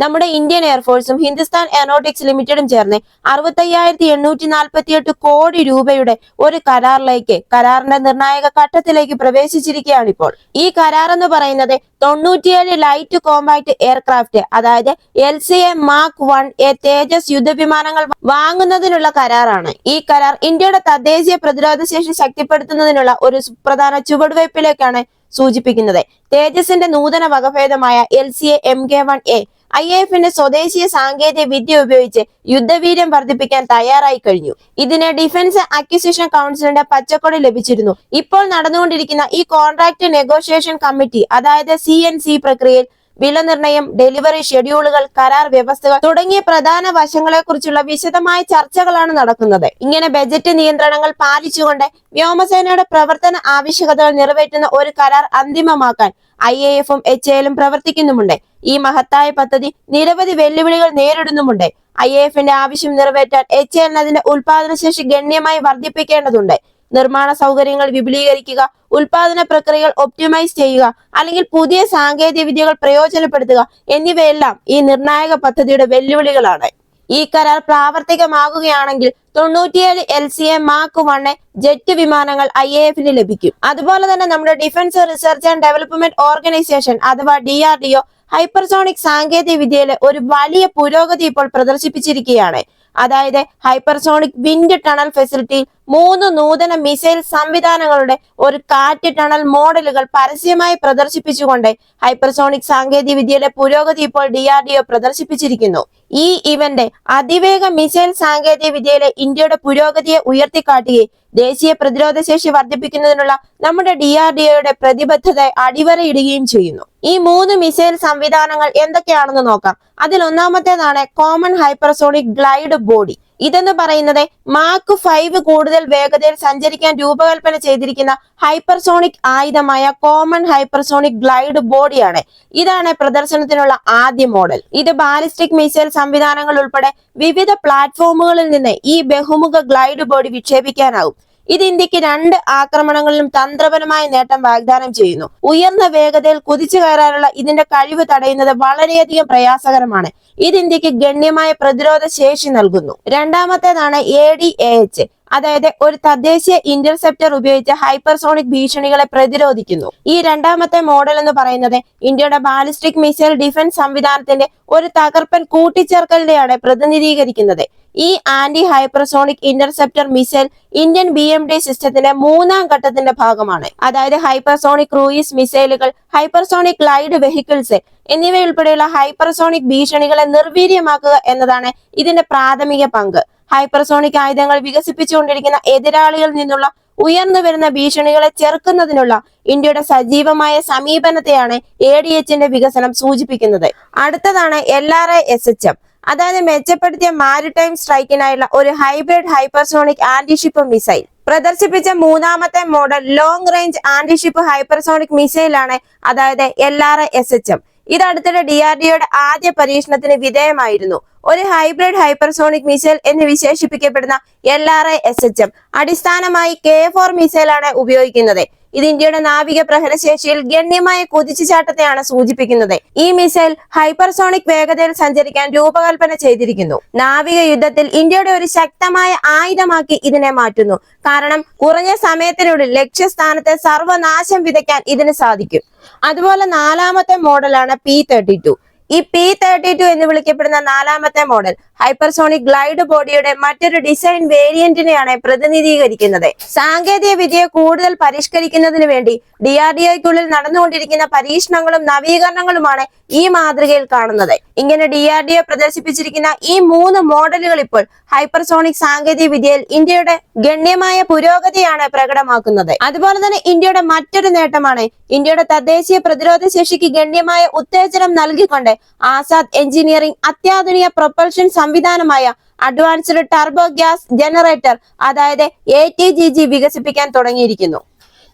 നമ്മുടെ Indian എയർഫോഴ്സും Hindustan aeronautics ലിമിറ്റഡും ചേർന്ന് 65,848 കോടി രൂപയുടെ ഒരു കരാറിന്റെ നിർണായക ഘട്ടത്തിലേക്ക് പ്രവേശിച്ചിരിക്കുകയാണ് ഇപ്പോൾ. ഈ കരാർ എന്ന് പറയുന്നത് 97 ലൈറ്റ് കോമ്പാക്ട് എയർക്രാഫ്റ്റ്, അതായത് LCA Mark 1A തേജസ് യുദ്ധവിമാനങ്ങൾ വാങ്ങുന്നതിനുള്ള കരാറാണ്. ഈ കരാർ ഇന്ത്യയുടെ തദ്ദേശീയ പ്രതിരോധ ശേഷി ശക്തിപ്പെടുത്തുന്നതിനുള്ള ഒരു സുപ്രധാന ചുവടുവയ്പിലേക്കാണ് സൂചിപ്പിക്കുന്നത്. തേജസിന്റെ നൂതന വകഭേദമായ LCA Mk1A IAFന്റെ സ്വദേശീയ സാങ്കേതിക വിദ്യ ഉപയോഗിച്ച് യുദ്ധവീര്യം വർദ്ധിപ്പിക്കാൻ തയ്യാറായി കഴിഞ്ഞു. ഇതിന് ഡിഫൻസ് അക്വിസിഷൻ കൗൺസിലിന്റെ പച്ചക്കൊടി ലഭിച്ചിരുന്നു. ഇപ്പോൾ നടന്നുകൊണ്ടിരിക്കുന്ന ഈ കോൺട്രാക്ട് നെഗോഷിയേഷൻ കമ്മിറ്റി, അതായത് CNC പ്രക്രിയയിൽ വില നിർണയം, ഡെലിവറി ഷെഡ്യൂളുകൾ, കരാർ വ്യവസ്ഥകൾ തുടങ്ങിയ പ്രധാന വശങ്ങളെ കുറിച്ചുള്ള വിശദമായ ചർച്ചകളാണ് നടക്കുന്നത്. ഇങ്ങനെ ബജറ്റ് നിയന്ത്രണങ്ങൾ പാലിച്ചുകൊണ്ട് വ്യോമസേനയുടെ പ്രവർത്തന ആവശ്യകതകൾ നിറവേറ്റുന്ന ഒരു കരാർ അന്തിമമാക്കാൻ IAFും HALും പ്രവർത്തിക്കുന്നുമുണ്ട്. ഈ മഹത്തായ പദ്ധതി നിരവധി വെല്ലുവിളികൾ നേരിടുന്നുമുണ്ട്. IAFന്റെ ആവശ്യം നിറവേറ്റാൻ HALന് അതിന്റെ ഉൽപാദനശേഷി ഗണ്യമായി വർദ്ധിപ്പിക്കേണ്ടതുണ്ട്. നിർമ്മാണ സൗകര്യങ്ങൾ വിപുലീകരിക്കുക, ഉൽപാദന പ്രക്രിയകൾ ഒപ്റ്റിമൈസ് ചെയ്യുക, അല്ലെങ്കിൽ പുതിയ സാങ്കേതിക വിദ്യകൾ പ്രയോജനപ്പെടുത്തുക എന്നിവയെല്ലാം ഈ നിർണായക പദ്ധതിയുടെ വെല്ലുവിളികളാണ്. ഈ കരാർ പ്രാവർത്തികമാകുകയാണെങ്കിൽ 97 LCA Mark 1 ജെറ്റ് വിമാനങ്ങൾ IAFന് ലഭിക്കും. അതുപോലെ തന്നെ നമ്മുടെ defence research and development organisation അഥവാ DRDO ഹൈപ്പർസോണിക് സാങ്കേതിക വിദ്യയിലെ ഒരു വലിയ പുരോഗതി ഇപ്പോൾ പ്രദർശിപ്പിച്ചിരിക്കുകയാണ്. അതായത് ഹൈപ്പർസോണിക് വിൻഡ് ടണൽ ഫെസിലിറ്റിയിൽ 3 നൂതന മിസൈൽ സംവിധാനങ്ങളുടെ ഒരു കാറ്റ് ടണൽ മോഡലുകൾ പരസ്യമായി പ്രദർശിപ്പിച്ചുകൊണ്ട് ഹൈപ്പർസോണിക് സാങ്കേതിക വിദ്യയിലെ പുരോഗതി ഇപ്പോൾ DRDO പ്രദർശിപ്പിച്ചിരിക്കുന്നു. ഈ ഇവന്റ് അതിവേഗ മിസൈൽ സാങ്കേതിക വിദ്യയിലെ ഇന്ത്യയുടെ പുരോഗതിയെ ഉയർത്തിക്കാട്ടുകയും ദേശീയ പ്രതിരോധ ശേഷി വർദ്ധിപ്പിക്കുന്നതിനുള്ള നമ്മുടെ DRDOയുടെ പ്രതിബദ്ധത അടിവരയിടുകയും ചെയ്യുന്നു. ഈ 3 മിസൈൽ സംവിധാനങ്ങൾ എന്തൊക്കെയാണെന്ന് നോക്കാം. അതിൽ ഒന്നാമത്തേതാണ് കോമൺ ഹൈപ്പർസോണിക് ഗ്ലൈഡ് ബോഡി. ഇതെന്ന് പറയുന്നത് Mark 5 കൂടുതൽ വേഗതയിൽ സഞ്ചരിക്കാൻ രൂപകൽപ്പന ചെയ്തിരിക്കുന്ന ഹൈപ്പർസോണിക് ആയുധമായ കോമൺ ഹൈപ്പർസോണിക് ഗ്ലൈഡ് ബോഡിയാണ്. ഇതാണ് പ്രദർശനത്തിനുള്ള ആദ്യ മോഡൽ. ഇത് ബാലിസ്റ്റിക് മിസൈൽ സംവിധാനങ്ങൾ ഉൾപ്പെടെ വിവിധ പ്ലാറ്റ്ഫോമുകളിൽ നിന്ന് ഈ ബഹുമുഖ ഗ്ലൈഡ് ബോഡി വിക്ഷേപിക്കാനാവും. ഇത് ഇന്ത്യക്ക് 2 ആക്രമണങ്ങളിലും തന്ത്രപരമായ നേട്ടം വാഗ്ദാനം ചെയ്യുന്നു. ഉയർന്ന വേഗതയിൽ കുതിച്ചു കയറാനുള്ള ഇതിന്റെ കഴിവ് തടയുന്നത് വളരെയധികം പ്രയാസകരമാണ്. ഇത് ഇന്ത്യക്ക് ഗണ്യമായ പ്രതിരോധ ശേഷി നൽകുന്നു. രണ്ടാമത്തേതാണ് ADAH, അതായത് ഒരു തദ്ദേശീയ ഇന്റർസെപ്റ്റർ ഉപയോഗിച്ച് ഹൈപ്പർസോണിക് ഭീഷണികളെ പ്രതിരോധിക്കുന്നു. ഈ രണ്ടാമത്തെ മോഡൽ എന്ന് പറയുന്നത് ഇന്ത്യയുടെ ബാലിസ്റ്റിക് മിസൈൽ ഡിഫൻസ് സംവിധാനത്തിന്റെ ഒരു തകർപ്പൻ കൂട്ടിച്ചേർക്കലിനെയാണ് പ്രതിനിധീകരിക്കുന്നത്. ഈ anti hypersonic interceptor missile Indian BMD സിസ്റ്റത്തിന്റെ 3ാം ഘട്ടത്തിന്റെ ഭാഗമാണ്. അതായത് ഹൈപ്പർസോണിക് ക്രൂയിസ് മിസൈലുകൾ, ഹൈപ്പർസോണിക് ഗ്ലൈഡ് വെഹിക്കിൾസ് എന്നിവയുൾപ്പെടെയുള്ള ഹൈപ്പർസോണിക് ഭീഷണികളെ നിർവീര്യമാക്കുക എന്നതാണ് ഇതിന്റെ പ്രാഥമിക പങ്ക്. ഹൈപ്പർസോണിക് ആയുധങ്ങൾ വികസിപ്പിച്ചുകൊണ്ടിരിക്കുന്ന എതിരാളികളിൽ നിന്നുള്ള ഉയർന്നു വരുന്ന ഭീഷണികളെ ചെറുക്കുന്നതിനുള്ള ഇന്ത്യയുടെ സജീവമായ സമീപനത്തെയാണ് ADHന്റെ വികസനം സൂചിപ്പിക്കുന്നത്. അടുത്തതാണ് LRA-SHM, അതായത് മെച്ചപ്പെടുത്തിയ മാരിടൈം സ്ട്രൈക്കിനായുള്ള ഒരു ഹൈബ്രിഡ് ഹൈപ്പർസോണിക് ആന്റിഷിപ്പ് മിസൈൽ. പ്രദർശിപ്പിച്ച 3ാമത്തെ model long range antiship hypersonic മിസൈലാണ്, അതായത് LRA-SHM. ഇത് അടുത്തിടെ DRDOയുടെ ആദ്യ പരീക്ഷണത്തിന് വിധേയമായിരുന്നു. ഒരു ഹൈബ്രിഡ് ഹൈപ്പർസോണിക് മിസൈൽ എന്ന് വിശേഷിപ്പിക്കപ്പെടുന്ന LRA-SHM അടിസ്ഥാനമായി K4 മിസൈലാണ് ഉപയോഗിക്കുന്നത്. ഇത് ഇന്ത്യയുടെ നാവിക പ്രഹരശേഷിയിൽ ഗണ്യമായ കുതിച്ചുചാട്ടത്തെയാണ് സൂചിപ്പിക്കുന്നത്. ഈ മിസൈൽ ഹൈപ്പർസോണിക് വേഗതയിൽ സഞ്ചരിക്കാൻ രൂപകൽപ്പന ചെയ്തിരിക്കുന്നു. നാവിക യുദ്ധത്തിൽ ഇന്ത്യയുടെ ഒരു ശക്തമായ ആയുധമാക്കി ഇതിനെ മാറ്റുന്നു. കാരണം കുറഞ്ഞ സമയത്തിനുള്ളിൽ ലക്ഷ്യസ്ഥാനത്ത് സർവനാശം വിതയ്ക്കാൻ ഇതിന് സാധിക്കും. അതുപോലെ 4ാമത്തെ മോഡലാണ് P-32. ഈ P-32 എന്ന് വിളിക്കപ്പെടുന്ന 4ാമത്തെ മോഡൽ ഹൈപ്പർസോണിക് ഗ്ലൈഡ് ബോഡിയുടെ മറ്റൊരു ഡിസൈൻ വേരിയന്റിനെയാണ് പ്രതിനിധീകരിക്കുന്നത്. സാങ്കേതിക വിദ്യയെ കൂടുതൽ പരിഷ്കരിക്കുന്നതിന് വേണ്ടി DRDOയ്ക്കുള്ളിൽ നടന്നുകൊണ്ടിരിക്കുന്ന പരീക്ഷണങ്ങളും നവീകരണങ്ങളുമാണ് ഈ മാതൃകയിൽ കാണുന്നത്. ഇങ്ങനെ DRDO പ്രദർശിപ്പിച്ചിരിക്കുന്ന ഈ 3 മോഡലുകൾ ഇപ്പോൾ ഹൈപ്പർസോണിക് സാങ്കേതിക വിദ്യയിൽ ഇന്ത്യയുടെ ഗണ്യമായ പുരോഗതിയാണ് പ്രകടമാക്കുന്നത്. അതുപോലെ തന്നെ ഇന്ത്യയുടെ മറ്റൊരു നേട്ടമാണ് ഇന്ത്യയുടെ തദ്ദേശീയ പ്രതിരോധ ശേഷിക്ക് ഗണ്യമായ ഉത്തേജനം നൽകിക്കൊണ്ട് ആസാദ് എഞ്ചിനീയറിംഗ് അത്യാധുനിക പ്രൊപ്പൽഷൻ സംവിധാനമായ അഡ്വാൻസ്ഡ് ടർബോ ഗ്യാസ് ജനറേറ്റർ, അതായത് ATGG വികസിപ്പിക്കാൻ തുടങ്ങിയിരിക്കുന്നു.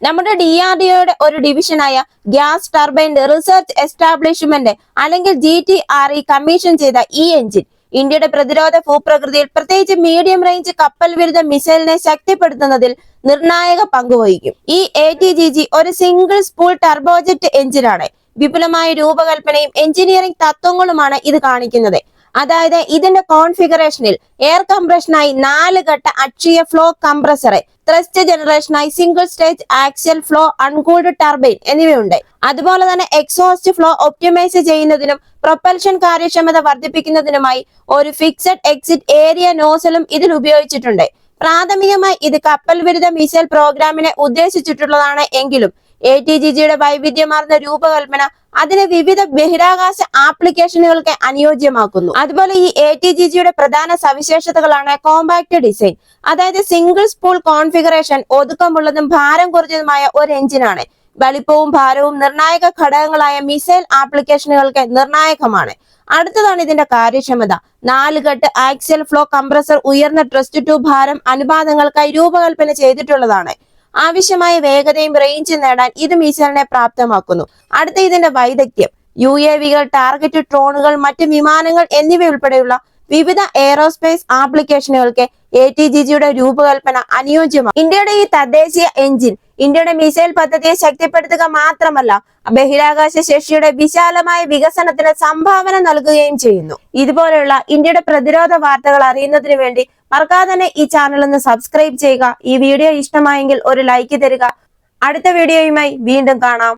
നമ്മുടെ DRDOയുടെ ഒരു ഡിവിഷനായ ഗ്യാസ് ടർബൈൻ റിസർച്ച് എസ്റ്റാബ്ലിഷ്മെന്റ് അല്ലെങ്കിൽ GTRE കമ്മീഷൻ ചെയ്ത ഈ എഞ്ചിൻ ഇന്ത്യയുടെ പ്രതിരോധ ഭൂപ്രകൃതിയിൽ പ്രത്യേകിച്ച് മീഡിയം റേഞ്ച് കപ്പൽ വിരുദ്ധ മിസൈലിനെ ശക്തിപ്പെടുത്തുന്നതിൽ നിർണായക പങ്കുവഹിക്കും. ഈ ATGG ഒരു സിംഗിൾ സ്പൂൾ ടർബോജെറ്റ് എഞ്ചിനാണ്. വിപുലമായ രൂപകൽപ്പനയും എഞ്ചിനീയറിംഗ് തത്വങ്ങളുമാണ് ഇത് കാണിക്കുന്നത്. അതായത് ഇതിന്റെ കോൺഫിഗറേഷനിൽ എയർ കംപ്രഷനായി 4 ഘട്ട അക്ഷീയ ഫ്ലോ കംപ്രസർ, ത്രസ്റ്റ് ജനറേഷനായി single stage axial flow uncooled turbine എന്നിവയുണ്ട്. അതുപോലെ തന്നെ എക്സോസ്റ്റ് ഫ്ലോ ഒപ്റ്റിമൈസ് ചെയ്യുന്നതിനും പ്രൊപ്പൽഷൻ കാര്യക്ഷമത വർദ്ധിപ്പിക്കുന്നതിനുമായി ഒരു ഫിക്സഡ് എക്സിറ്റ് ഏരിയ നോസലും ഇതിൽ ഉപയോഗിച്ചിട്ടുണ്ട്. പ്രാഥമികമായി ഇത് കപ്പൽ വിരുദ്ധ മിസൈൽ പ്രോഗ്രാമിനെ ഉദ്ദേശിച്ചിട്ടുള്ളതാണ് എങ്കിലും ATGGയുടെ വൈവിധ്യമാർന്ന രൂപകൽപ്പന അതിനെ വിവിധ ബഹിരാകാശ ആപ്ലിക്കേഷനുകൾക്ക് അനുയോജ്യമാക്കുന്നു. അതുപോലെ ഈ ATGGയുടെ പ്രധാന സവിശേഷതകളാണ് കോമ്പാക്ട് ഡിസൈൻ, അതായത് സിംഗിൾ സ്പൂൾ കോൺഫിഗറേഷൻ, ഒതുക്കമുള്ളതും ഭാരം കുറഞ്ഞതുമായ ഒരു എഞ്ചിനാണ്. വലിപ്പവും ഭാരവും നിർണായക ഘടകങ്ങളായ മിസൈൽ ആപ്ലിക്കേഷനുകൾക്ക് നിർണായകമാണ്. അടുത്തതാണ് ഇതിന്റെ കാര്യക്ഷമത. 4 ഘട്ട ആക്സിയൽ ഫ്ലോ കംപ്രസർ ഉയർന്ന ട്രസ്റ്റ് ടു ഭാരം അനുപാതങ്ങൾക്കായി രൂപകൽപ്പന ചെയ്തിട്ടുള്ളതാണ്. ആവശ്യമായ വേഗതയും റേഞ്ചും നേടാൻ ഇത് മിസൈലിനെ പ്രാപ്തമാക്കുന്നു. അടുത്ത ഇതിന്റെ വൈദഗ്ധ്യം. UAVകൾ, ടാർഗറ്റ് ഡ്രോണുകൾ, മറ്റ് വിമാനങ്ങൾ എന്നിവയുൾപ്പെടെയുള്ള വിവിധ എയറോസ്പേസ് ആപ്ലിക്കേഷനുകൾക്ക് ATGGയുടെ രൂപകൽപ്പന അനുയോജ്യമാണ്. ഇന്ത്യയുടെ ഈ തദ്ദേശീയ എഞ്ചിൻ ഇന്ത്യയുടെ മിസൈൽ പദ്ധതിയെ ശക്തിപ്പെടുത്തുക മാത്രമല്ല, ബഹിരാകാശ ശേഷിയുടെ വിശാലമായ വികസനത്തിന് സംഭാവന നൽകുകയും ചെയ്യുന്നു. ഇതുപോലെയുള്ള ഇന്ത്യയുടെ പ്രതിരോധ വാർത്തകൾ അറിയുന്നതിന് വേണ്ടി മറക്കാതെ തന്നെ ഈ ചാനൽ ഒന്ന് സബ്സ്ക്രൈബ് ചെയ്യുക. ഈ വീഡിയോ ഇഷ്ടമായെങ്കിൽ ഒരു ലൈക്ക് തരിക. അടുത്ത വീഡിയോയുമായി വീണ്ടും കാണാം.